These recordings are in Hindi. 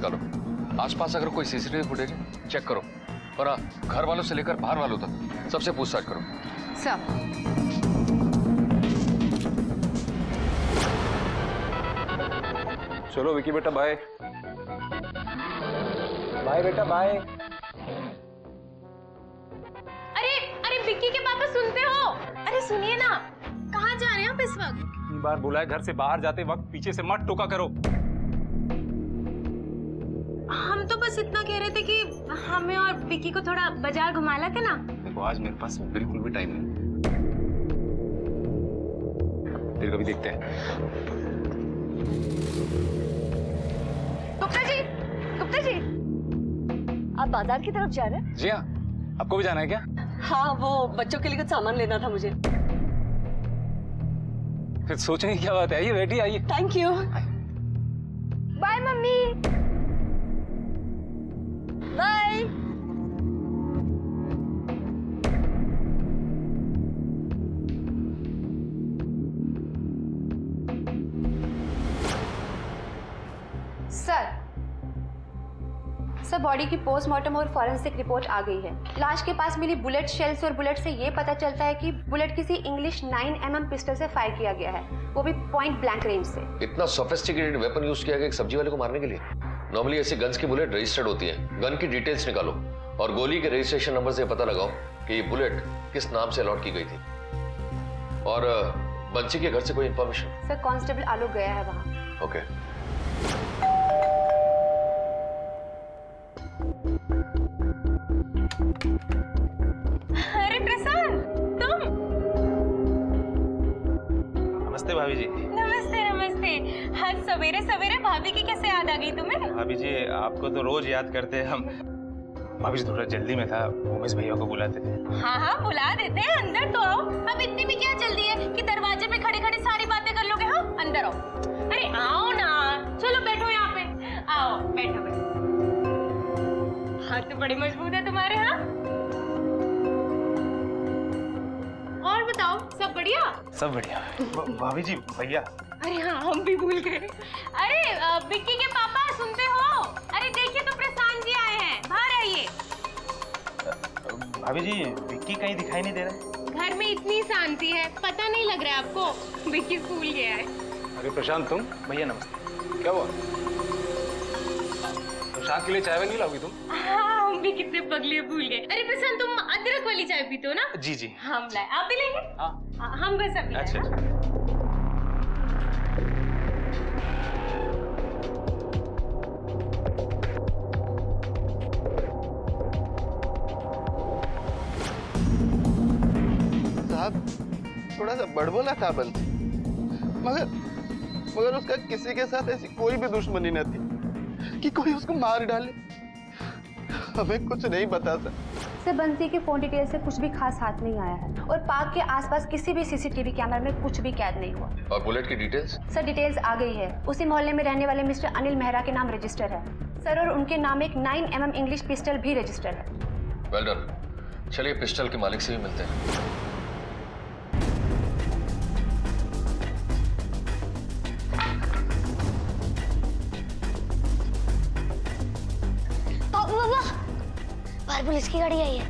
निकालो। आसपास अगर कोई सीसीटीवी फुटेज है चेक करो, और हाँ, घर वालों से लेकर बाहर वालों तक सबसे पूछताछ करो। सर। चलो विकी बेटा बाय। बाय बेटा बाय। अरे अरे विक्की के पापा सुनते हो? अरे सुनिए ना, कहाँ जा रहे हैं आप इस वक्त? इतनी बार बोला है घर से बाहर जाते वक्त पीछे से मत टोका करो। हम तो बस इतना कह रहे थे कि हमें और विक्की को थोड़ा बाजार घुमा लाते ना। देखो आज मेरे पास बिल्कुल भी टाइम नहीं, फिर कभी देखते हैं। गुप्ता जी, गुप्ता जी, आप बाजार की तरफ जा रहे हैं? जी हाँ, आपको भी जाना है क्या? हाँ, वो बच्चों के लिए कुछ सामान लेना था मुझे। फिर सोचने की क्या बात है, आइए बैठिए आइए। Thank you. Bye mummy. Bye. Sir body की पोस्टमार्टम और फॉरेंसिक रिपोर्ट आ गई है। लाश के पास मिली बुलेट शेल्स और बुलेट से ये पता चलता है कि बुलेट किसी इंग्लिश 9mm पिस्टल से फायर किया गया है, वो भी पॉइंट ब्लैंक रेंज से। इतना सोफिस्टिकेटेड वेपन यूज किया गया एक सब्जी वाले को मारने के लिए? नॉर्मली ऐसी गन्स की बुलेट रजिस्टर्ड होती है। गन की डिटेल्स निकालो और गोली के रजिस्ट्रेशन नंबर से पता लगाओ कि ये बुलेट किस नाम से अलॉट की गई थी। और बंसी के घर से कोई इंफॉर्मेशन? सर कांस्टेबल आलोक गया है वहाँ। ओके। अरे प्रशांत, तुम? नमस्ते भाभी जी। नमस्ते नमस्ते। आज सवेरे सवेरे भाभी की कैसे याद आ गई तुम्हें? भाभी जी आपको तो रोज याद करते हैं हम। भाभी जी थोड़ा जल्दी में था, उमेश भैया को बुलाते थे। हाँ हाँ बुला देते हैं, अंदर तो आओ। अब इतनी भी क्या जल्दी है कि दरवाजे पे खड़े खड़े सारी बातें कर लोगे? हाँ अंदर आओ। अरे आओ ना, चलो बैठो यहाँ पे। आओ बैठो बैठो। हाथ तो बड़े मजबूत है तुम्हारे। हाँ और बताओ, सब बढ़िया? सब बढ़िया। भाभी जी भैया। अरे हाँ हम भी भूल गए। अरे विक्की के पापा सुनते हो? अरे देखिए तो प्रशांत जी आए हैं, बाहर आइए। भाभी जी विक्की कहीं दिखाई नहीं दे रहा? घर में इतनी शांति है, पता नहीं लग रहा है आपको विक्की स्कूल गया है। अरे प्रशांत तुम? भैया नमस्ते। क्या हुआ? प्रशांत के लिए चाय नहीं लाओगी तुम? हाँ हम भी कितने पगले भूल गए। अरे प्रशांत तुम अदरक वाली चाय पीते हो ना? जी जी। हम लाए, आप भी लेंगे? हाँ हम बस अभी लाए। अच्छा। साहब थोड़ा सा बड़बोला था बंसी, मगर उसका किसी के साथ ऐसी कोई भी दुश्मनी न थी कि कोई उसको मार डाले। हमें कुछ नहीं पता था। सर बंसी के फोन डिटेल से कुछ भी खास हाथ नहीं आया है और पार्क के आसपास किसी भी सीसीटीवी कैमरा में कुछ भी कैद नहीं हुआ। और बुलेट की डिटेल्स? सर डिटेल्स आ गई है। उसी मोहल्ले में रहने वाले मिस्टर अनिल मेहरा के नाम रजिस्टर है सर, और उनके नाम एक 9mm इंग्लिश पिस्टल भी रजिस्टर है। Well done. चलिए पिस्टल के मालिक से भी मिलते हैं। बाहर पुलिस की गाड़ी आई है।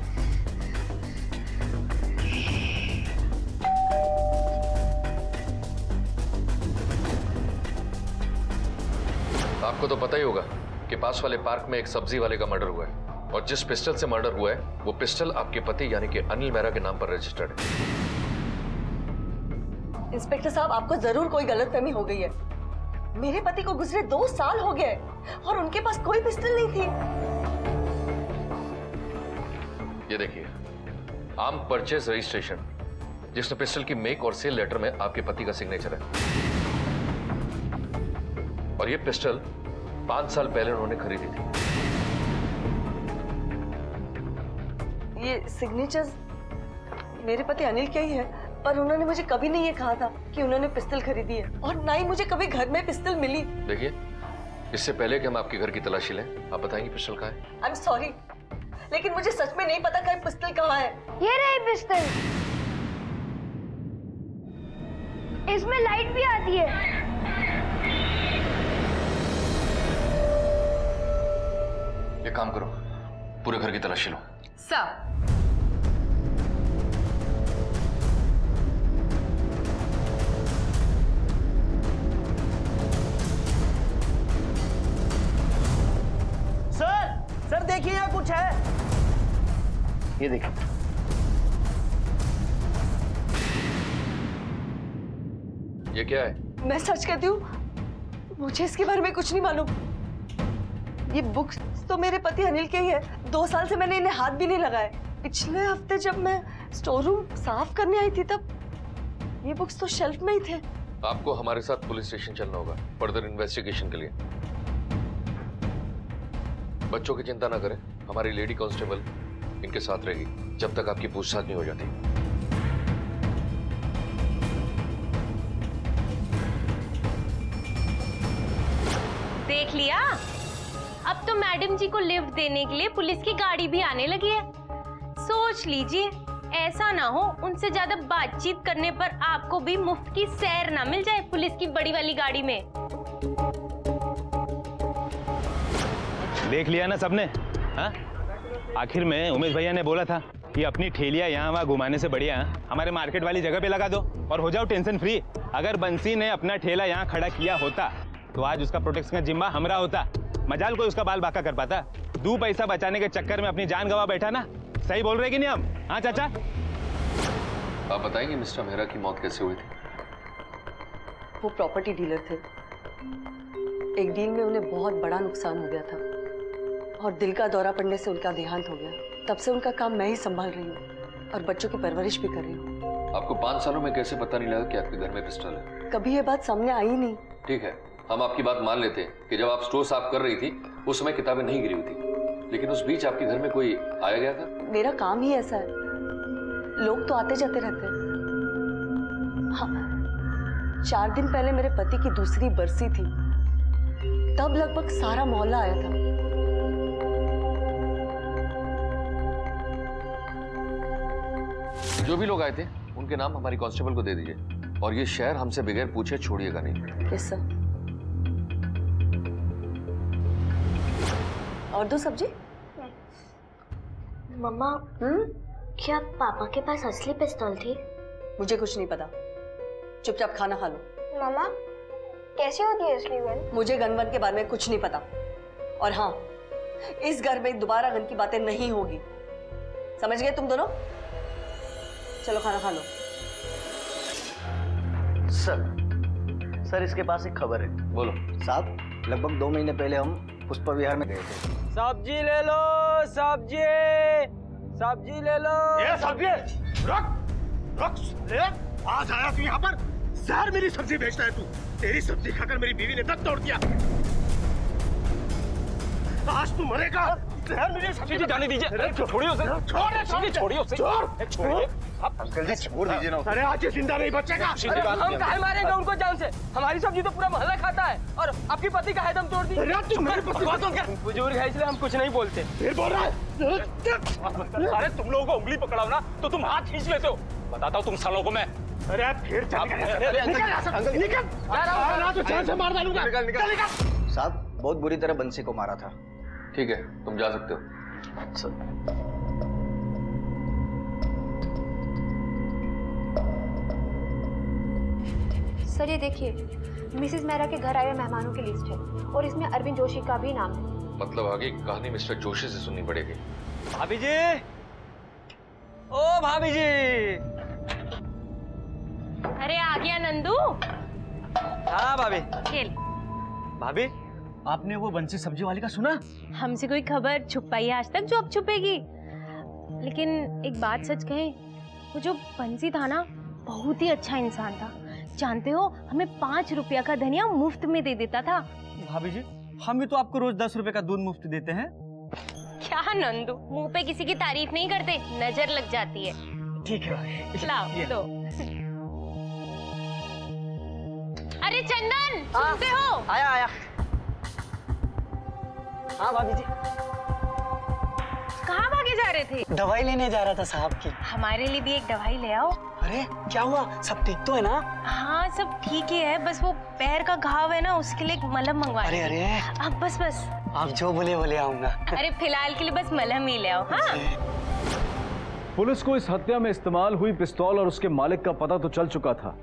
आपको तो पता ही होगा कि पास वाले पार्क में एक सब्जी वाले का मर्डर हुआ है, और जिस पिस्टल से मर्डर हुआ है वो पिस्टल आपके पति यानी कि अनिल मेहरा के नाम पर रजिस्टर्ड है। इंस्पेक्टर साहब आपको जरूर कोई गलतफहमी हो गई है। मेरे पति को गुजरे 2 साल हो गए और उनके पास कोई पिस्टल नहीं थी। ये देखिए, आम परचेज रजिस्ट्रेशन जिसमें पिस्टल की मेक और सेल लेटर में आपके पति का सिग्नेचर है, और ये पिस्टल 5 साल पहले उन्होंने खरीदी थी। ये सिग्नेचर मेरे पति अनिल का ही है, पर उन्होंने मुझे कभी नहीं ये कहा था कि उन्होंने पिस्टल खरीदी है, और ना ही मुझे कभी घर में पिस्टल मिली। देखिए, इससे पहले कि हम आपके घर की तलाशी लें, आप बताएंगे पिस्टल कहाँ है? आई एम सॉरी, लेकिन मुझे सच में नहीं पता कि पिस्टल कहाँ है। ये रही पिस्टल, इसमें लाइट भी आती है। एक काम करो, पूरे घर की तलाशी लो। सर, सर देखिए यहाँ कुछ है। ये देखिए। ये क्या है? मैं सच कहती हूँ, मुझे इसके बारे में कुछ नहीं मालूम। ये बुक्स तो मेरे पति अनिल के ही है। 2 साल से मैंने इन्हें हाथ भी नहीं लगाए। पिछले हफ्ते जब मैं स्टोर रूम साफ करने आई थी तब ये बुक्स तो शेल्फ में ही थे। आपको हमारे साथ पुलिस स्टेशन चलना होगा फर्दर इन्वेस्टिगेशन के लिए। बच्चों की चिंता ना करें, हमारी लेडी कांस्टेबल इनके साथ रहेगी जब तक आपकी पूछताछ नहीं हो जाती। देख लिया, अब तो मैडम जी को लिफ्ट देने के लिए पुलिस की गाड़ी भी आने लगी है। सोच लीजिए, ऐसा ना हो उनसे ज्यादा बातचीत करने पर आपको भी मुफ्त की सैर ना मिल जाए पुलिस की बड़ी वाली गाड़ी में। देख लिया ना सबने? हाँ? आखिर में उमेश भैया ने बोला था कि अपनी ठेलियां यहाँ वहाँ घुमाने से बढ़िया हमारे मार्केट वाली जगह पे लगा दो और हो जाओ टेंशन फ्री। अगर बंसी ने अपना ठेला यहाँ खड़ा किया होता तो आज उसका प्रोटेक्शन का जिम्मा हमरा होता। मजाल कोई उसका बाल बाका कर पाता। 2 पैसा बचाने के चक्कर में अपनी जान गवा बैठा ना। सही बोल रहे कि नहीं हम? हाँ चाचा? आप बताएंगे मिस्टर मेहरा की मौत कैसे हुई थी? वो प्रॉपर्टी डीलर थे। एक डील में उन्हें बहुत बड़ा नुकसान हो गया था और दिल का दौरा पड़ने से उनका देहांत हो गया। तब से उनका काम मैं ही संभाल रही हूँ और बच्चों की परवरिश भी कर रही हूँ। आपको 5 सालों में कैसे पता नहीं लगा कि आपके घर में पिस्टल है? कभी ये बात सामने आई नहीं। ठीक है, हम आपकी बात मान लेते हैं कि जब आप स्टोर साफ कर रही थी उस समय किताबें नहीं गिरी हुई थी, लेकिन उस बीच आपके घर में कोई आया गया था? मेरा काम ही ऐसा है, लोग तो आते जाते रहते हैं। हाँ, 4 दिन पहले मेरे पति की दूसरी बरसी थी, तब लगभग सारा मोहल्ला आया था। जो भी लोग आए थे उनके नाम हमारी कांस्टेबल को दे दीजिए और ये शहर हमसे बगैर पूछे छोड़िएगा नहीं। Yes sir. और 2 सब्जी? मम्मा, क्या पापा के पास असली पिस्तौल थी? मुझे कुछ नहीं पता, चुपचाप खाना खा लो। मम्मा, कैसे होती है असली गन? मुझे गन वन के बारे में कुछ नहीं पता। और हाँ, इस घर में दोबारा गन की बातें नहीं होगी, समझ गए तुम दोनों? चलो खाना खा लो। सर इसके पास एक खबर है। बोलो। साहब, लगभग 2 महीने पहले हम पुष्पा विहार में गए थे। सब्जी ले लो, सब्जी ले लो। ये सब्जी रख ले। आज आया तू यहाँ पर, जहर मेरी सब्जी बेचता है तू। तेरी सब्जी खाकर मेरी बीवी ने दम तोड़ दिया। आज तू मरेगा। जहर मेरी सब्जी जाने दीजिए। छोड़िए उसे। छोड़िए उसे। छोड़िए। अंकल जी छोड़ दीजिए ना। अरे आज ये जिंदा नहीं बचेगा। हम काहे मारेंगे उनको जान से? हमारी सब्जी तो पूरा मोहल्ला खाता है और आपकी पति का है दम तोड़ दी। बुजुर्ग है इसलिए हम कुछ नहीं बोलते। फिर बोल रहा है। अरे तुम लोगों को उंगली पकड़ाओ ना तो तुम हाथ खींच लेते हो। बताता हूँ तुम सालों को मैं। अरे फिर निकल तो जान से मार डालूंगा। निकल। साहब, बहुत बुरी तरह बंसी को मारा था। ठीक है, तुम जा सकते हो। सर ये देखिए, मिसेस मेहरा के घर आए हुए मेहमानों की लिस्ट है और इसमें अरविंद जोशी का भी नाम है। मतलब आगे कहानी मिस्टर जोशी से सुननी पड़ेगी। भाभी जी, ओ भाभी जी। अरे आ गया नंदू। हाँ भाभी। खेल। भाभी, आपने वो बंसी सब्जी वाली का सुना? हमसे कोई खबर छुपाई है आज तक जो अब छुपेगी? लेकिन एक बात सच कहें, वो जो बंसी था ना, बहुत ही अच्छा इंसान था। जानते हो, हमें 5 रुपया का धनिया मुफ्त में दे देता था। भाभी जी, हम भी तो आपको रोज 10 रुपए का दूध मुफ्त देते हैं। क्या नंदू, मुंह पे किसी की तारीफ नहीं करते, नजर लग जाती है। ठीक है। लाओ दो। अरे चंदन, सुनते हो? आया। हाँ भाभी जी। कहाँ भागे जा रहे थे? दवाई लेने जा रहा था साहब की। हमारे लिए भी एक दवाई ले आओ। अरे क्या हुआ, सब ठीक तो है ना? हाँ सब ठीक ही है, बस वो पैर का घाव है ना, उसके लिए एक मलहम मंगवा। अरे अब बस आप जो बोले बोले आऊंगा। अरे फिलहाल के लिए बस मलहम ही ले आओ। हाँ पुलिस को इस हत्या में इस्तेमाल हुई पिस्तौल और उसके मालिक का पता तो चल चुका था,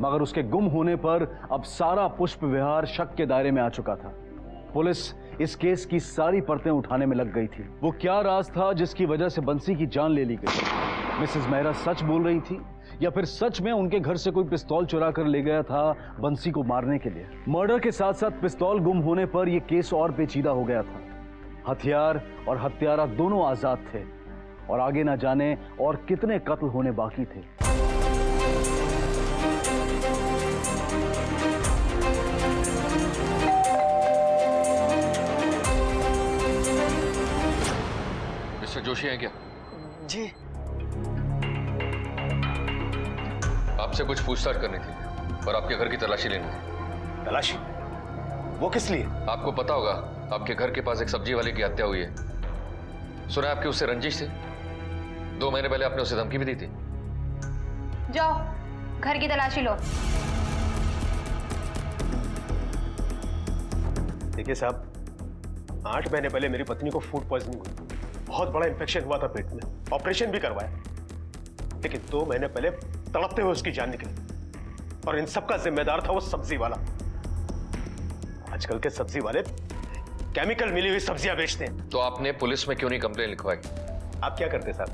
मगर उसके गुम होने पर अब सारा पुष्प विहार शक के दायरे में आ चुका था। पुलिस इस केस की सारी परतें उठाने में लग गई थी। वो क्या राज था जिसकी वजह से बंसी की जान ले ली गई? मिसेस मेहरा सच बोल रही थी या फिर सच में उनके घर से कोई पिस्तौल चुरा कर ले गया था बंसी को मारने के लिए? मर्डर के साथ साथ पिस्तौल गुम होने पर यह केस और पेचीदा हो गया था। हथियार और हत्यारा दोनों आजाद थे और आगे ना जाने और कितने कत्ल होने बाकी थे। मिस्टर जोशी हैं क्या? जी। आपसे कुछ पूछताछ करनी थी और आपके घर की तलाशी लेनी थी। तलाशी? वो किस लिए? आपको पता होगा आपके घर के पास एक सब्जी वाले की हत्या हुई है। सुना आपकी उससे रंजिश थी। 2 महीने पहले आपने उसे धमकी भी दी थी। जाओ घर की तलाशी लो। देखिए साहब, 8 महीने पहले मेरी पत्नी को फूड पॉइजनिंग हुई। बहुत बड़ा इंफेक्शन हुआ था पेट में, ऑपरेशन भी करवाया, लेकिन 2 महीने पहले तड़पते हुए उसकी जान निकली। और इन सब का जिम्मेदार था वो सब्जी वाला। आजकल के सब्जी वाले केमिकल मिली हुई सब्जियां बेचते हैं। तो आपने पुलिस में क्यों नहीं कंप्लेन लिखवाई? आप क्या करते साहब?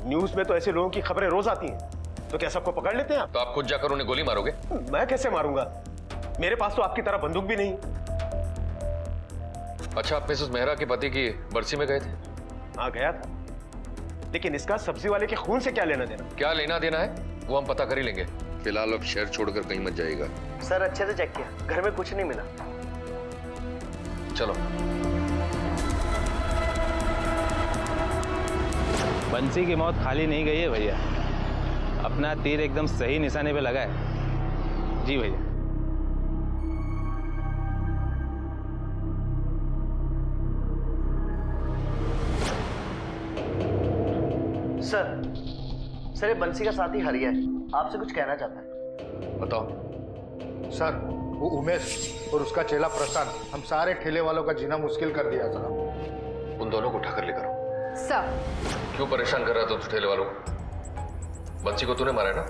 न्यूज में तो ऐसे लोगों की खबरें रोज आती हैं, तो क्या सबको पकड़ लेते हैं आप? तो आप खुद जाकर उन्हें गोली मारोगे? मैं कैसे मारूंगा? मेरे पास तो आपकी तरह बंदूक भी नहीं। अच्छा, आप मिसेस मेहरा के पति की बरसी में गए थे? हाँ गया था, लेकिन इसका सब्जी वाले के खून से क्या लेना देना? क्या लेना देना है वो हम पता कर ही लेंगे। फिलहाल अब शहर छोड़कर कहीं मत जाइएगा। सर अच्छे से चेक किया, घर में कुछ नहीं मिला। चलो। बंसी की मौत खाली नहीं गई है भैया, अपना तीर एकदम सही निशाने पे लगा है। जी भैया। सर ये बंसी का साथी हरिया है, आपसे कुछ कहना चाहता है। बताओ। सर वो उमेश और उसका चेला प्रशांत हम सारे ठेले वालों का जीना मुश्किल कर दिया साहब। उन दोनों को उठाकर लेकर आओ। सर क्यों परेशान कर रहा था तू ठेले वालों को? बंसी को तूने मारा है ना?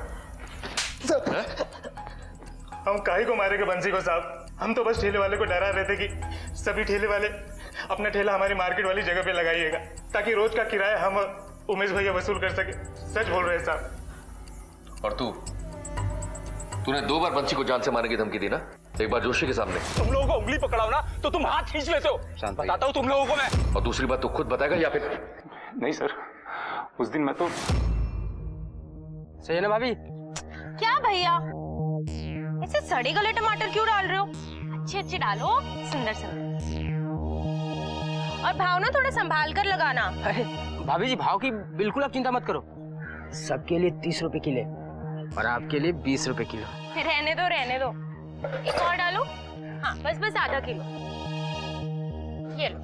हम काहे को मारेंगे बंसी को साहब? हम तो बस ठेले वाले को डरा रहे थे कि सभी ठेले वाले अपना ठेला हमारी मार्केट वाली जगह पे लगाइएगा, ताकि रोज का किराया हम उमेश भैया वसूल कर सके। सच बोल रहे हैं साहब। और तूने 2 बार बंसी को जान से मारने की धमकी दी ना? एक बार जोशी के सामने। तुम लोगों को उंगली पकड़ाओ ना तो तुम हाथ खींच लेते हो। बताता हूँ तुम लोगों को मैं। और दूसरी बात तू खुद बताएगा या फिर? नहीं सर, उस दिन मैं तो। सही है ना भाभी? क्या भैया ऐसे सड़े गले टमाटर क्यों डाल रहे हो? अच्छे अच्छे डालो, सुंदर सुंदर। और भाव ना थोड़ा संभाल कर लगाना। अरे भाभी जी, भाव की बिल्कुल आप चिंता मत करो। सबके लिए 30 रुपए किलो और आपके लिए 20 रुपए किलो। रहने दो रहने दो, एक और डालो। हाँ बस आधा किलो। ये लो।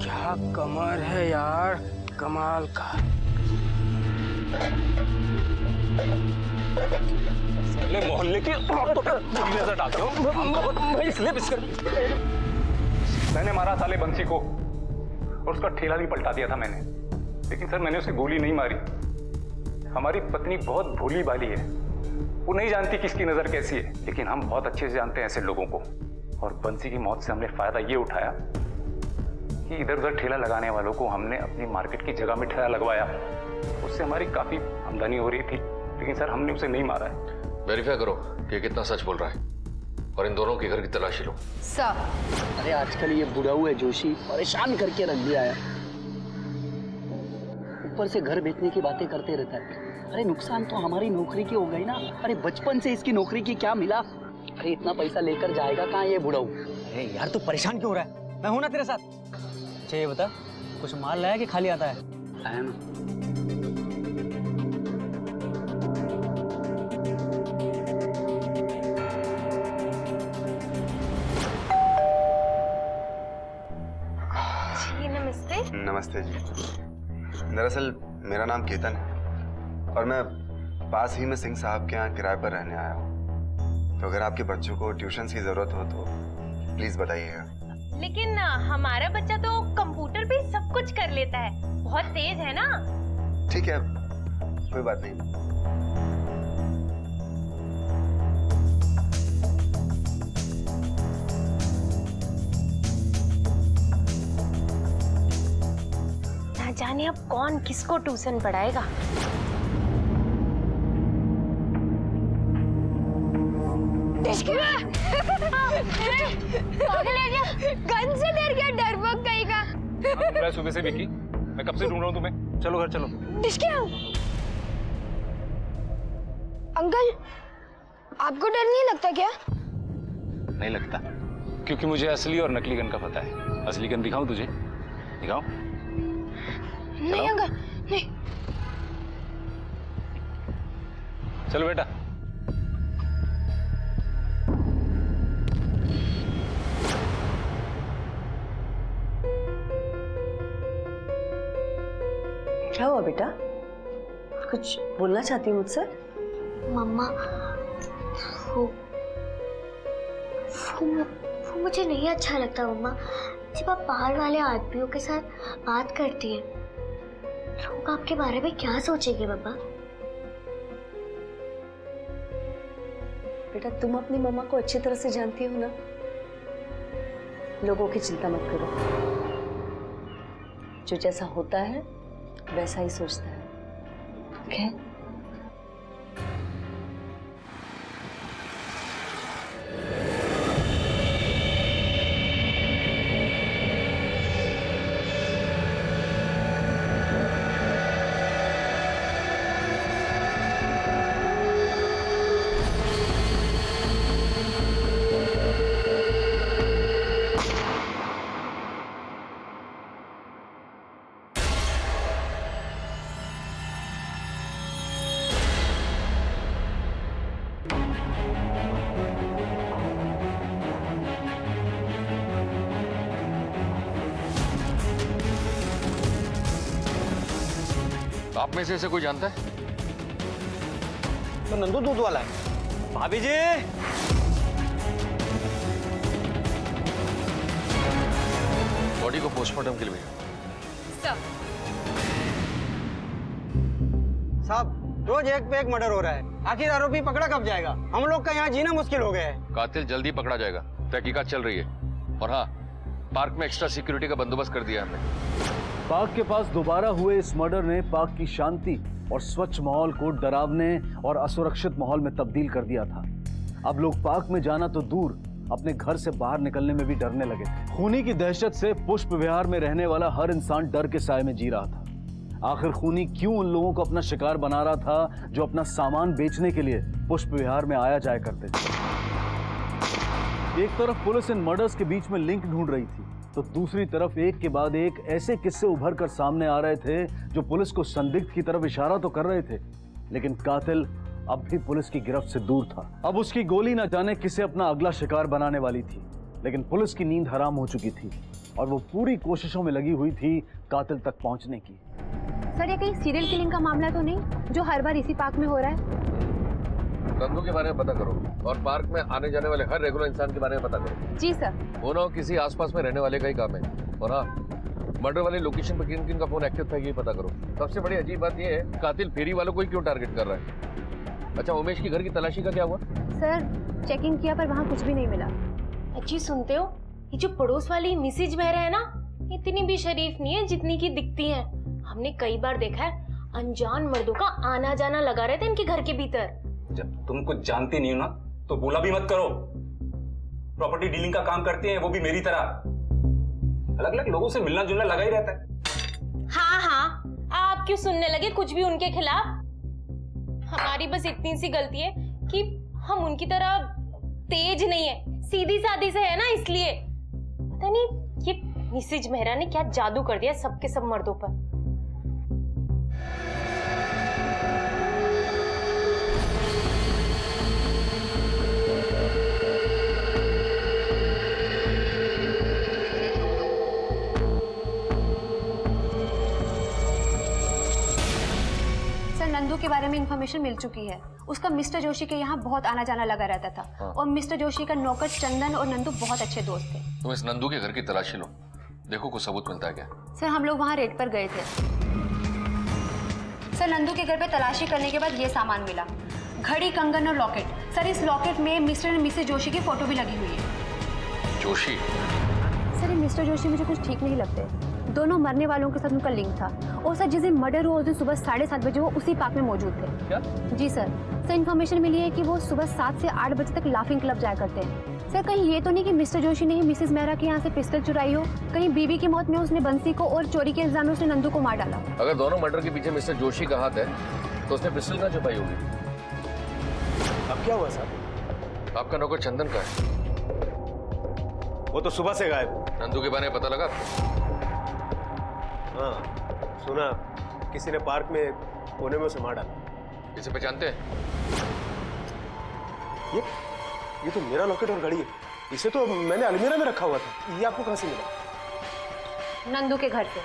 क्या कमर है यार, कमाल का। मोहल्ले की नजर डालते हो इसलिए बिस्किट। मैंने मारा साले बंसी को और उसका ठेला भी पलटा दिया था मैंने, लेकिन सर मैंने उसे गोली नहीं मारी। हमारी पत्नी बहुत भोली भाली है, वो नहीं जानती किसकी नजर कैसी है, लेकिन हम बहुत अच्छे से जानते हैं ऐसे लोगों को। और बंसी की मौत से हमने फायदा ये उठाया कि इधर उधर ठेला लगाने वालों को हमने अपनी मार्केट की जगह में ठेला लगवाया। उससे हमारी काफी आमदनी हो रही थी, लेकिन सर हमने उसे नहीं मारा है। वेरीफाई करो कि ये कितना सच बोल रहा है और इन दोनों के घर की तलाशी लो। सर अरे आजकल ये बुढ़ाऊ है जोशी, परेशान करके रख दिया है। ऊपर से घर बेचने की बातें करते रहता है। अरे नुकसान तो हमारी नौकरी की हो गई ना। अरे बचपन से इसकी नौकरी की क्या मिला? अरे इतना पैसा लेकर जाएगा कहाँ ये बुढ़ाऊ? अरे यार तू परेशान क्यों हो रहा है? मैं हूं ना तेरे साथ। अच्छा ये बता, कुछ माल लाया कि खाली आता है? आया ना। जी नमस्ते। नमस्ते जी। दरअसल मेरा नाम केतन है और मैं पास ही में सिंह साहब के यहाँ किराए पर रहने आया हूँ, तो अगर आपके बच्चों को ट्यूशन की जरूरत हो तो प्लीज बताइएगा। लेकिन हमारा बच्चा तो कंप्यूटर पे सब कुछ कर लेता है, बहुत तेज है ना। ठीक है, कोई बात नहीं। ना जाने अब कौन किसको ट्यूशन पढ़ाएगा। पागल है क्या? गन से डर गया, डरपोक कहीं का। मैं सुबह से विकी, मैं कब से ढूंढ रहा हूँ तुम्हें। चलो घर चलो। अंकल, आपको डर नहीं लगता क्या? नहीं लगता, क्योंकि मुझे असली और नकली गन का पता है। असली गन दिखाऊं तुझे? दिखाऊं? नहीं अंकल, नहीं। चलो बेटा। क्या हुआ बेटा? कुछ बोलना चाहती है मुझसे? मम्मा, वो मुझे नहीं अच्छा लगता मम्मा। जब आप बाहर वाले आदमियों के साथ बात करती हैं, लोग आपके बारे में क्या सोचेंगे मम्मा? बेटा, तुम अपनी मम्मा को अच्छी तरह से जानती हो ना। लोगों की चिंता मत करो, जो जैसा होता है वैसा ही सोचता है। ओके? आप में से ऐसे कोई जानता है? तो नंदू दूध वाला है। भाभी जी, बॉडी को पोस्टमार्टम के लिए भेजो। साहब रोज एक पे एक मर्डर हो रहा है, आखिर आरोपी पकड़ा कब जाएगा? हम लोग का यहाँ जीना मुश्किल हो गया है। कातिल जल्दी पकड़ा जाएगा, तहकीकात चल रही है। और हाँ, पार्क में एक्स्ट्रा सिक्योरिटी का बंदोबस्त कर दिया हमने। पार्क के पास दोबारा हुए इस मर्डर ने पार्क की शांति और स्वच्छ माहौल को डरावने और असुरक्षित माहौल में तब्दील कर दिया था। अब लोग पार्क में जाना तो दूर, अपने घर से बाहर निकलने में भी डरने लगे थे। खूनी की दहशत से पुष्प विहार में रहने वाला हर इंसान डर के साए में जी रहा था। आखिर खूनी क्यों उन लोगों को अपना शिकार बना रहा था जो अपना सामान बेचने के लिए पुष्प विहार में आया जाया करते थे। एक तरफ पुलिस इन मर्डर्स के बीच में लिंक ढूंढ रही थी, तो दूसरी तरफ एक के बाद एक ऐसे किस्से उभर कर सामने आ रहे थे जो पुलिस को संदिग्ध की तरफ इशारा तो कर रहे थे, लेकिन कातिल अब भी पुलिस की गिरफ्त से दूर था। अब उसकी गोली न जाने किसे अपना अगला शिकार बनाने वाली थी, लेकिन पुलिस की नींद हराम हो चुकी थी और वो पूरी कोशिशों में लगी हुई थी कातिल तक पहुंचने की। सर, ये कहीं सीरियल किलिंग का मामला तो नहीं जो हर बार इसी पार्क में हो रहा है? धंधों के बारे में पता करो और पार्क में आने जाने वाले हर रेगुलर इंसान के बारे में पता करो। जी सर। वो ना किसी आसपास में रहने वाले का ही काम है। और हाँ, मर्डर वाली लोकेशन पर किन किन का फोन एक्टिव था ये पता करो। सबसे बड़ी अजीब बात ये है, कातिल फेरी वालों को ही क्यों टारगेट कर रहा है? अच्छा, उमेश की घर की तलाशी का क्या हुआ? सर, चेकिंग किया पर वहाँ कुछ भी नहीं मिला। अच्छी सुनते हो, ये जो पड़ोस वाली मिसेज मेहरा है ना, इतनी भी शरीफ नहीं है जितनी की दिखती है। हमने कई बार देखा है, अनजान मर्दों का आना जाना लगा रहता है इनके घर के भीतर। जब तुम कुछ जानती नहीं हो ना तो बोला भी मत करो। प्रॉपर्टी डीलिंग का काम करते हैं, वो भी मेरी तरह। अलग अलग लोगों से मिलना जुलना लगा ही रहता है। हाँ हाँ, आप क्यों सुनने लगे कुछ भी उनके खिलाफ? हमारी बस इतनी सी गलती है कि हम उनकी तरह तेज नहीं है, सीधी सादी से है ना, इसलिए। पता नहीं ये मिसेज मेहरा ने क्या जादू कर दिया सबके सब मर्दों पर। सर, नंदू के बारे में इंफॉर्मेशन मिल चुकी है। उसका मिस्टर जोशी के यहाँ बहुत आना जाना लगा रहता था। और मिस्टर जोशी का नौकर चंदन और नंदू बहुत अच्छे दोस्त थे। तुम इस नंदू के घर की तलाशी लो, देखो कुछ सबूत मिलता है क्या। सर हम लोग वहाँ रेड पर गए थे। सर नंदू के घर पे तलाशी करने के बाद ये सामान मिला, घड़ी, कंगन और लॉकेट। सर इस लॉकेट में मिस्टर और मिसेस जोशी की फोटो भी लगी हुई है। जोशी? सर ये मिस्टर जोशी मुझे कुछ ठीक नहीं लगते। दोनों मरने वालों के साथ उनका लिंक था। और सर जिस दिन मर्डर हुआ उस दिन सुबह 7:30 बजे वो उसी पार्क में मौजूद थे। क्या? जी सर। सर इन्फॉर्मेशन मिली है कि वो सुबह 7 से 8 बजे तक लाफिंग क्लब जाया करते हैं। सर कहीं ये तो नहीं कि मिस्टर जोशी ने ही मिसेस मेहरा के यहाँ से पिस्टल चुराई हो? कहीं बीवी की मौत में उसने बंसी को और चोरी के इल्जाम में उसने नंदू को मार डाला? अगर दोनों मर्डर के पीछे मिस्टर जोशी का हाथ है तो उसने पिस्टल कहाँ छुपाई होगी? अब क्या हुआ साहब? आपका नौकर चंदन का है? वो तो सुबह से गायब। नंदू के बारे में पता लगा? हाँ सुना, किसी ने पार्क में कोने में उसे मार डाला। इसे पहचानते हैं? ये तो मेरा लॉकेट और घड़ी है। इसे तो मैंने अलमीरा में रखा हुआ था। ये आपको कहाँ से मिला? नंदू के घर से।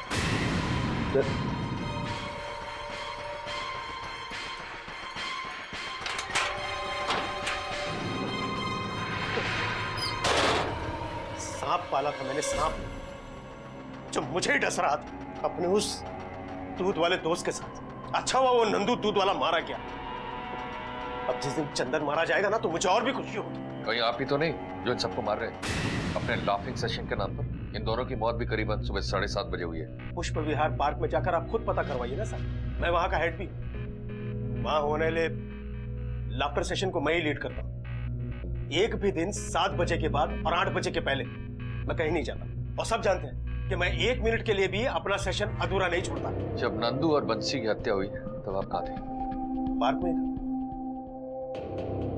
सांप पाला था मैंने, सांप जो मुझे ही डस रहा था अपने उस दूध वाले दोस्त के साथ। अच्छा हुआ वो नंदू दूध वाला मारा गया। अब जिस दिन चंदन मारा जाएगा ना तो मुझे और भी खुशी होगी। कहीं आप ही तो नहीं जो इन सबको मार रहे हैं अपने लाफिंग सेशन के नाम पर? इन दोनों की मौत भी करीबन सुबह 7:30 बजे हुई है। पुष्प विहार पार्क में जाकर आप खुद पता करवाइए ना सर। मैं वहां का हेड भी, वहां होने ले लाफ्टर सेशन को मैं ही लीड करता हूँ। एक भी दिन 7 बजे के बाद और 8 बजे के पहले मैं कहीं नहीं जाता। और सब जानते हैं कि मैं 1 मिनट के लिए भी अपना सेशन अधूरा नहीं छोड़ता। जब नंदू और बंसी की हत्या हुई तब आप कहाँ थे? पार्क में था,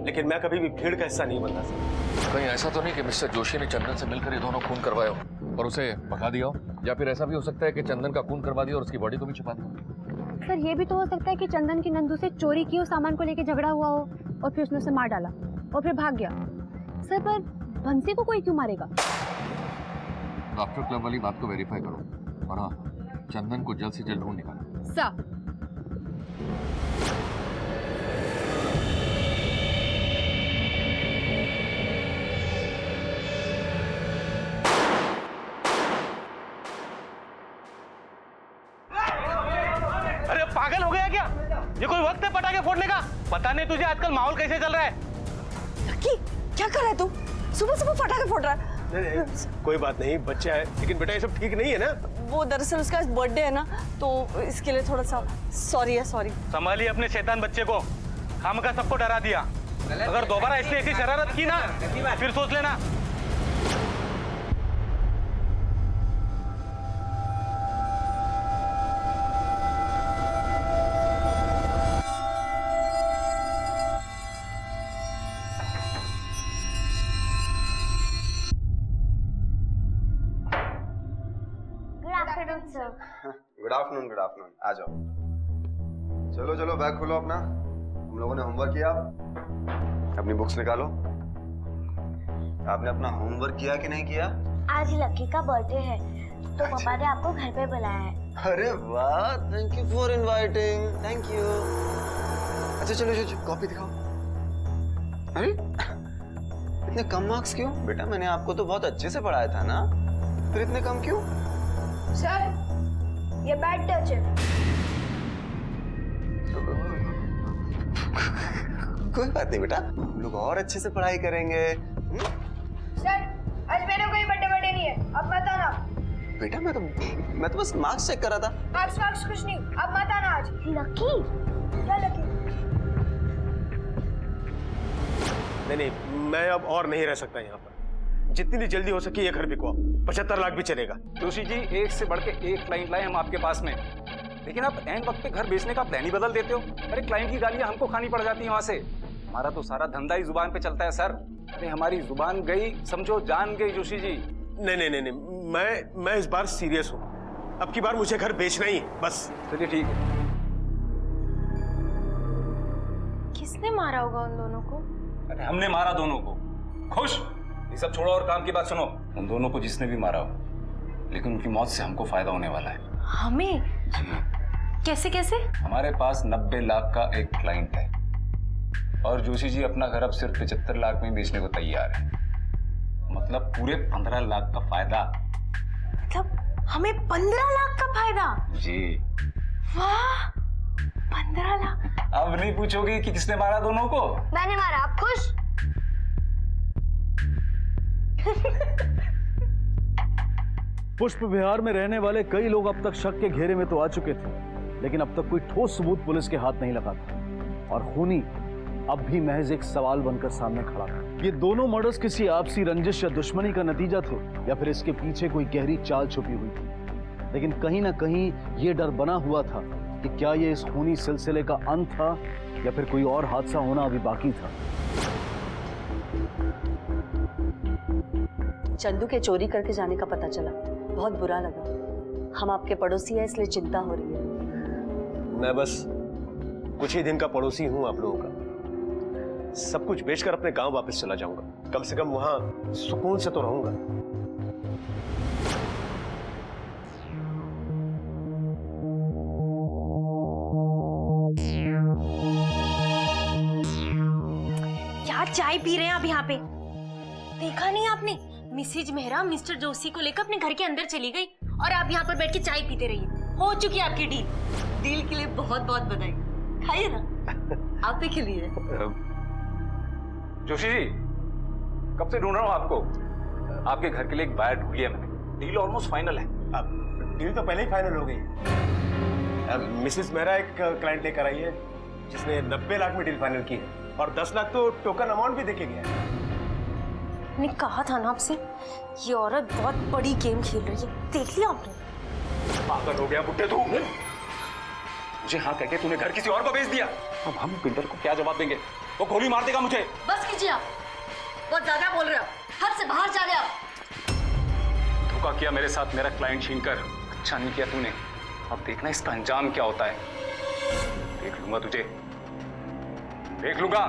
लेकिन मैं कभी भी भीड़ का हिस्सा नहीं बनता सर। कहीं ऐसा तो नहीं कि मिस्टर जोशी ने चंदन से मिलकर ये दोनों खून करवाया हो और उसे भगा दिया हो? या फिर ऐसा भी हो सकता है कि चंदन का खून करवा दिया और उसकी बॉडी को भी छुपा दिया? सर ये भी तो हो सकता है कि चंदन की नंदू से चोरी की उस सामान को लेकर झगड़ा हुआ हो और फिर उसने उसे मार डाला और फिर भाग गया। सर पर बंसी को कोई क्यों मारेगा? डॉक्टर क्लब वाली बात को वेरीफाई करो और हाँ, चंदन को जल्द से जल्द ढूंढ निकालो। सर अरे पागल हो गया क्या? ये कोई वक्त है पटाखे फोड़ने का? पता नहीं तुझे आजकल माहौल कैसे चल रहा है? लकी, क्या कर रहा है तू? सुबह सुबह पटाखे फोड़ रहा है। नहीं, कोई बात नहीं, बच्चा है। लेकिन बेटा ये सब ठीक नहीं है ना। वो दरअसल उसका बर्थडे है ना, तो इसके लिए थोड़ा सा सॉरी है। सॉरी। संभालिए अपने शैतान बच्चे को, हम का सबको डरा दिया। अगर दोबारा इसने ऐसी शरारत की ना फिर सोच लेना। Good afternoon, good afternoon. आ जाओ। चलो चलो बैग खोलो अपना। हम लोगों ने होमवर्क किया। अपनी बुक्स निकालो। आपने अपना होमवर्क किया कि नहीं किया? आज लकी का बर्थडे है तो पापा ने आपको घर पे बुलाया है। अरे वाह, thank you for inviting. Thank you. अच्छा चलो चलो कॉपी दिखाओ। अरे इतने कम मार्क्स क्यों? बेटा मैंने आपको तो बहुत अच्छे से पढ़ाया था ना, फिर इतने कम क्यों? सर ये बैड टच है। कोई बात नहीं बेटा, हम लोग और अच्छे से पढ़ाई करेंगे। सर आज मेरे कोई बर्थडे नहीं है, अब मत आना। बेटा मैं तो बस मार्क्स चेक कर रहा था। मार्क्स कुछ नहीं, अब मत आना आज। लकी क्या लकी? नहीं, मैं अब और नहीं रह सकता यहाँ पर। जितनी जल्दी हो सके ये घर बिकवाओ। 75 लाख भी चलेगा। जोशी जी एक से बढ़ के एक क्लाइंट लाए हम आपके पास में, लेकिन आप एन वक्त पे घर बेचने का प्लान ही बदल देते हो। अरे क्लाइंट की गालियां हमको खानी पड़ जाती हैं वहां से। हमारा तो सारा धंधा ही जुबान पे चलता है सर। अरे हमारी जुबान गई समझो जान गई जोशी जी। नहीं, मैं इस बार सीरियस हूँ। अब की बार मुझे घर बेचना ही है बस। चलिए ठीक है। किसने मारा होगा उन दोनों को? अरे हमने मारा दोनों को। खुश? ये सब छोड़ो और काम की बात सुनो। उन दोनों को जिसने भी मारा हो, लेकिन उनकी मौत से हमको फायदा होने वाला है। हमें? कैसे कैसे? हमारे पास 90 लाख का एक क्लाइंट है और जोशी जी अपना घर अब सिर्फ 75 लाख में बेचने को तैयार है। मतलब पूरे 15 लाख का फायदा। मतलब हमें 15 लाख का फायदा? जी। वाह, 15 लाख। अब नहीं पूछोगी कि किसने मारा दोनों को? मैंने मारा। आप खुश? पुष्प विहार में रहने वाले कई लोग अब तक शक के घेरे में तो आ चुके थे, लेकिन अब तक कोई ठोस सबूत पुलिस के हाथ नहीं लगा था और खूनी अब भी महज एक सवाल बनकर सामने खड़ा था। ये दोनों मर्डर्स किसी आपसी रंजिश या दुश्मनी का नतीजा थे या फिर इसके पीछे कोई गहरी चाल छुपी हुई थी। लेकिन कहीं ना कहीं ये डर बना हुआ था कि क्या ये इस खूनी सिलसिले का अंत था या फिर कोई और हादसा होना अभी बाकी था। चंदू के चोरी करके जाने का पता चला, बहुत बुरा लगा। हम आपके पड़ोसी हैं इसलिए चिंता हो रही है। मैं बस कुछ ही दिन का पड़ोसी हूं आप लोगों का। सब कुछ बेचकर अपने गांव वापस चला जाऊंगा। कम से कम वहां सुकून से तो रहूंगा। क्या चाय पी रहे हैं आप यहाँ पे? देखा नहीं आपने? मिसेज मेहरा मिस्टर जोशी को लेकर अपने घर के अंदर चली गई और आप यहाँ पर बैठ के चाय पीते रहिए। हो चुकी है आपकी डील। डील के लिए बहुत बहुत बधाई। खाइए ना, आप ही के लिए। जोशी जी, कब से ढूंढ रहा हूं आपको। आपके घर के लिए एक बायर ढूंढ लिया मैंने। डील ऑलमोस्ट फाइनल है। अब डील तो पहले ही फाइनल हो गई। अब मिसेस मेहरा एक क्लाइंट लेकर आई है जिसने 90 लाख में डील फाइनल की है और 10 लाख तो टोकन अमाउंट भी देके गया है। मैंने कहा था ना आपसे, ये औरत बहुत बड़ी गेम खेल रही है। देख लिया आपने? पागल हो गया बुड्ढे तू। मुझे हाँ कहके तूने घर किसी और को बेच दिया। अब हम पिंटर को क्या जवाब देंगे? वो गोली मार देगा मुझे। बस कीजिए आप, बहुत ज्यादा बोल रहे हो। हद से बाहर जा रहे आप। धोखा किया मेरे साथ, मेरा क्लाइंट छीनकर। अच्छा नहीं किया तूने। अब देखना इसका अंजाम क्या होता है। देख लूंगा तुझे, देख लूंगा।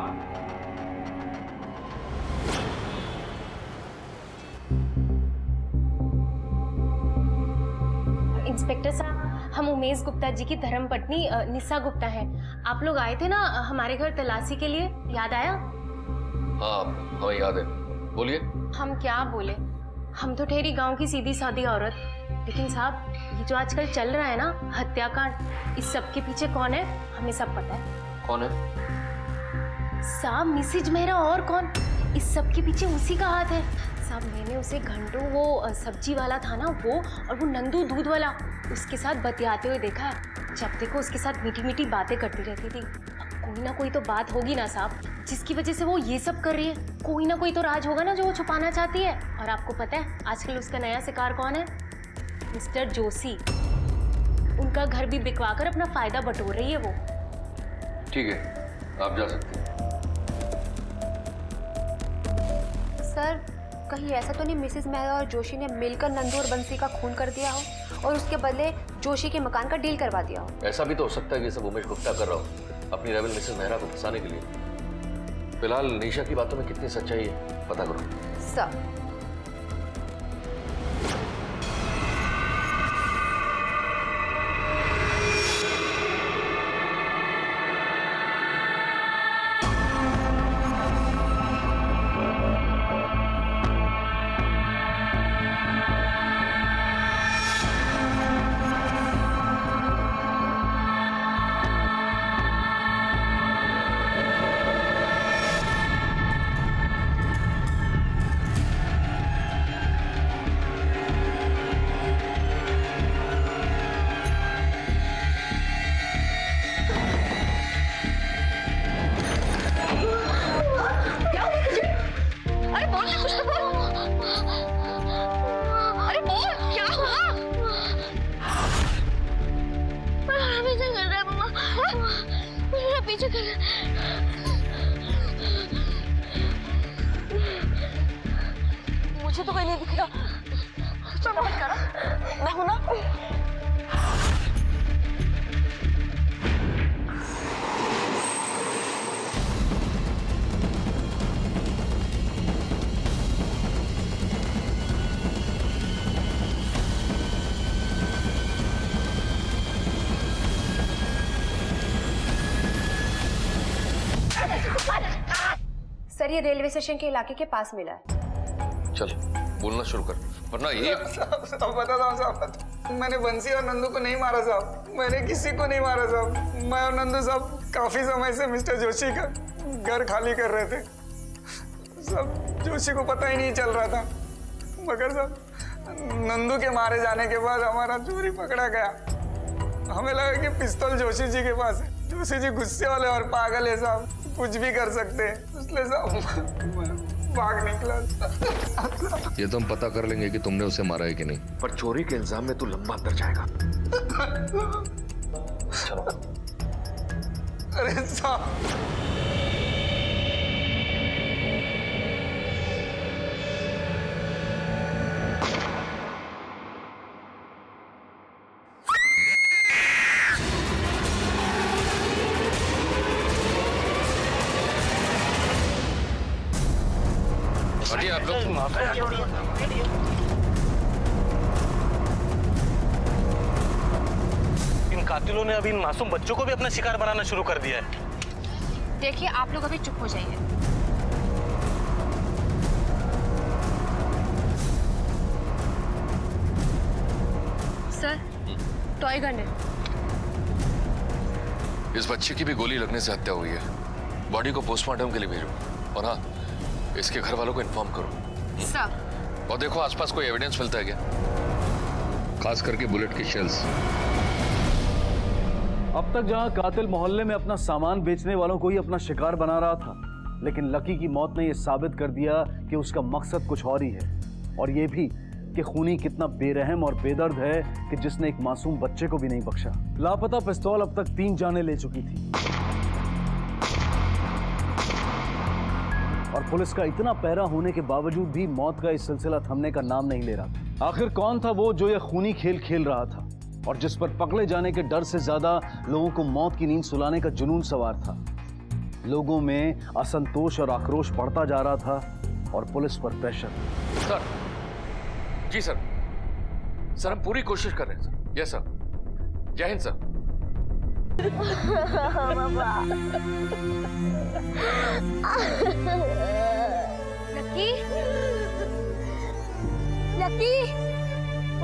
इंस्पेक्टर साहब, हम उमेश गुप्ता जी की धर्मपत्नी निशा गुप्ता हैं। आप लोग आए थे ना हमारे घर तलाशी के लिए, याद आया? हाँ, हमें याद है। बोलिए। हम क्या बोले, हम तो ठहरी गांव की सीधी सादी औरत। लेकिन साहब, ये जो आजकल चल रहा है ना हत्याकांड, इस सब के पीछे कौन है हमें सब पता है। कौन है? साहब मिसेज मेहरा, और कौन? इस सब के पीछे उसी का हाथ है साहब। मैंने उसे घंटों, वो सब्जी वाला था ना वो, और वो नंदू दूध वाला, उसके साथ बतियाते हुए देखा है। जब देखो उसके साथ मीठी मीठी बातें करती रहती थी। कोई ना कोई तो बात होगी ना साहब, जिसकी वजह से वो ये सब कर रही है। कोई ना कोई तो राज होगा ना जो वो छुपाना चाहती है। और आपको पता है आजकल उसका नया शिकार कौन है? मिस्टर जोशी। उनका घर भी बिकवा कर अपना फायदा बटोर रही है वो। ठीक है, आप जा सकते हैं। सर, कहीं ऐसा तो नहीं मिसेस मेहरा और जोशी ने मिलकर नंदू और बंसी का खून कर दिया हो और उसके बदले जोशी के मकान का डील करवा दिया हो? ऐसा भी तो हो सकता है कि सब उमेश गुप्ता कर रहा हो अपनी रेबल मिसेस मेहरा को फंसाने के लिए। फिलहाल निशा की बातों में कितनी सच्चाई है पता करो। सर, मुझे तो कोई नहीं दिख रहा। चिंता मत करो, मैं हूं ना। सर ये रेलवे स्टेशन के इलाके के पास मिला है। चल बोलना शुरू कर, वरना ये साहब बता साहब, मैंने बंसी और नंदू को नहीं मारा साहब, मैंने किसी को नहीं मारा साहब। मैं और नंदू साहब काफी समय से मिस्टर जोशी का घर खाली कर रहे थे साहब। जोशी को पता ही नहीं चल रहा था, मगर साहब नंदू के मारे जाने के बाद हमारा चोरी पकड़ा गया। हमें लगा कि पिस्तौल जोशी जी के पास है। जोशी जी गुस्से वाले और पागल है साहब, कुछ भी कर सकते हैं, इसलिए साहब भाग निकला। ये तो हम पता कर लेंगे कि तुमने उसे मारा है कि नहीं, पर चोरी के इल्जाम में तू लंबा अंदर जाएगा। चलो। अरे साहब हटिए आप लोग। इन कातिलों ने अभी इन मासूम बच्चों को भी अपना शिकार बनाना शुरू कर दिया है। देखिए आप लोग अभी चुप हो जाइए। सर टॉय गन है। इस बच्चे की भी गोली लगने से हत्या हुई है। बॉडी को पोस्टमार्टम के लिए भेजो, और हाँ इसके घर वालों को इन्फॉर्म करो। सर। और देखो आसपास कोई एविडेंस मिलता है क्या, खास करके बुलेट के शेल्स। अब तक जहां कातिल मोहल्ले में अपना सामान बेचने वालों को ही अपना शिकार बना रहा था, लेकिन लकी की मौत ने यह साबित कर दिया कि उसका मकसद कुछ और ही है, और यह भी कि खूनी कितना बेरहम और बेदर्द है कि जिसने एक मासूम बच्चे को भी नहीं बख्शा। लापता पिस्तौल अब तक 3 जानें ले चुकी थी, और पुलिस का इतना पहरा होने के बावजूद भी मौत का इस सिलसिला थमने का नाम नहीं ले रहा था। आखिर कौन था वो जो ये खूनी खेल खेल रहा था, और जिस पर पकड़े जाने के डर से ज्यादा लोगों को मौत की नींद सुलाने का जुनून सवार था। लोगों में असंतोष और आक्रोश बढ़ता जा रहा था, और पुलिस पर प्रेशर। सर, जी सर, सर हम पूरी कोशिश कर रहे हैं सर। यस सर, जय हिंद सर। लकी, लकी,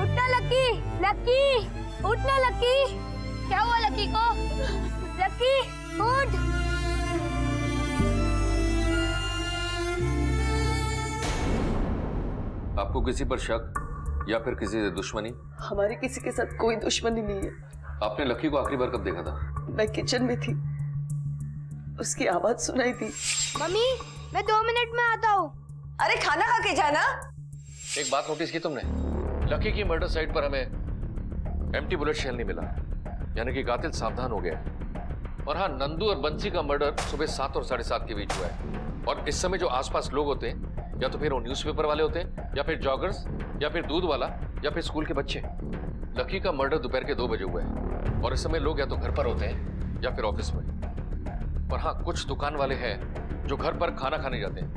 उठना लकी, लकी, उठना लकी। क्या हुआ लकी को? लकी, उठ। आपको किसी पर शक या फिर किसी से दुश्मनी? हमारी किसी के साथ कोई दुश्मनी नहीं है। आपने लकी को आखिरी बार कब देखा था? मैं किचन में थी, उसकी आवाज सुनाई थी। मम्मी मैं 2 मिनट में आता हूँ। अरे खाना खा के जाना। एक बात नोटिस की तुमने? लकी की मर्डर साइट पर हमें एम्प्टी बुलेट शेल नहीं मिला, यानी कि कातिल सावधान हो गया है। और हाँ, नंदू और बंसी का मर्डर सुबह 7 और 7:30 के बीच हुआ है, और इस समय जो आसपास लोग होते हैं या तो फिर वो न्यूज़पेपर वाले होते हैं, या फिर जॉगर्स, या फिर दूध वाला, या फिर स्कूल के बच्चे। लकी का मर्डर दोपहर के 2 बजे हुआ है, और इस समय लोग या तो घर पर होते हैं या फिर ऑफिस में। और हाँ, कुछ दुकान वाले हैं जो घर पर खाना खाने जाते हैं,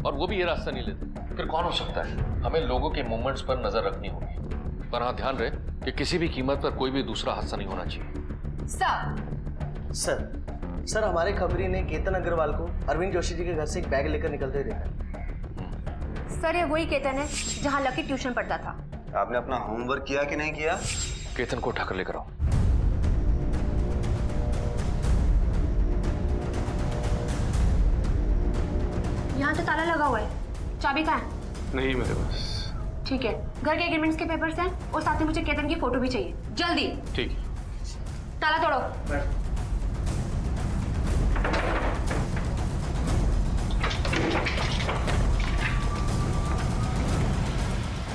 और वो भी ये रास्ता नहीं लेते। फिर कौन हो सकता है? हमें लोगों के मूवमेंट्स पर नजर रखनी होगी, पर हाँ ध्यान रहे कि किसी भी कीमत पर कोई भी दूसरा हादसा नहीं होना चाहिए। सर हमारे खबरी ने केतन अग्रवाल को अरविंद जोशी जी के घर से एक बैग लेकर निकलते हुए देखा। सर ये वही केतन है जहाँ लकी ट्यूशन पढ़ता था। आपने अपना होमवर्क किया कि नहीं किया? केतन को उठाकर लेकर आओ। यहाँ तो ताला लगा हुआ है, चाबी कहाँ है? नहीं मेरे पास। ठीक है, घर के एग्रीमेंट्स के पेपर्स हैं, और साथ में मुझे केतन की फोटो भी चाहिए, जल्दी। ठीक है। ताला तोड़ो।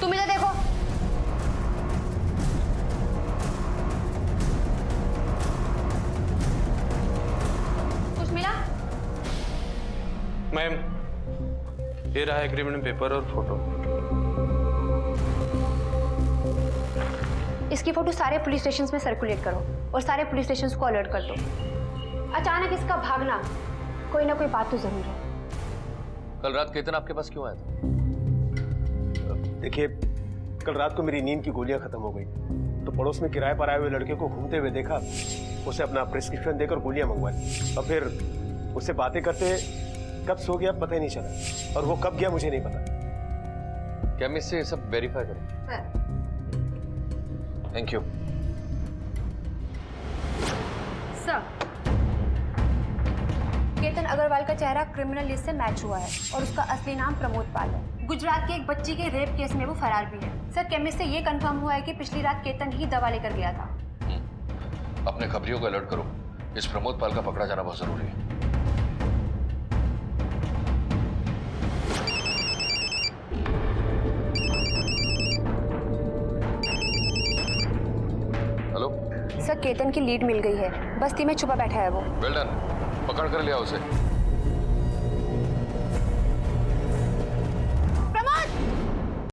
तुम इधर देखो। कुछ मिला? मैम ये रहा एग्रीमेंट पेपर और फोटो। इसकी फोटो सारे पुलिस स्टेशंस में सर्कुलेट करो, और सारे पुलिस स्टेशंस को अलर्ट कर दो। अचानक इसका भागना, कोई ना कोई बात तो जरूर है। कल रात केतन आपके पास क्यों आया था? देखिए, कल रात को मेरी नींद की गोलियां खत्म हो गई, तो पड़ोस में किराए पर आए हुए लड़के को घूमते हुए देखा, उसे अपना प्रिस्क्रिप्शन देकर गोलियां मंगवाई, और फिर उससे बातें करते कब सो गया पता ही नहीं चला, और वो कब गया मुझे नहीं पता। केमिस्ट से सब वेरीफाई करो। Thank you. Sir, Ketan Agarwal का चेहरा क्रिमिनल लिस्ट से मैच हुआ है और उसका असली नाम प्रमोद पाल है। गुजरात के एक बच्ची के रेप केस में वो फरार भी है। सर, केमिस्ट से ये कंफर्म हुआ है कि पिछली रात केतन ही दवा लेकर गया था। अपने खबरियों को अलर्ट करो, इस प्रमोद पाल का पकड़ा जाना बहुत जरूरी है। हेलो सर, केतन की लीड मिल गई है, बस्ती में छुपा बैठा है वो। वेल डन, पकड़ कर लिया उसे।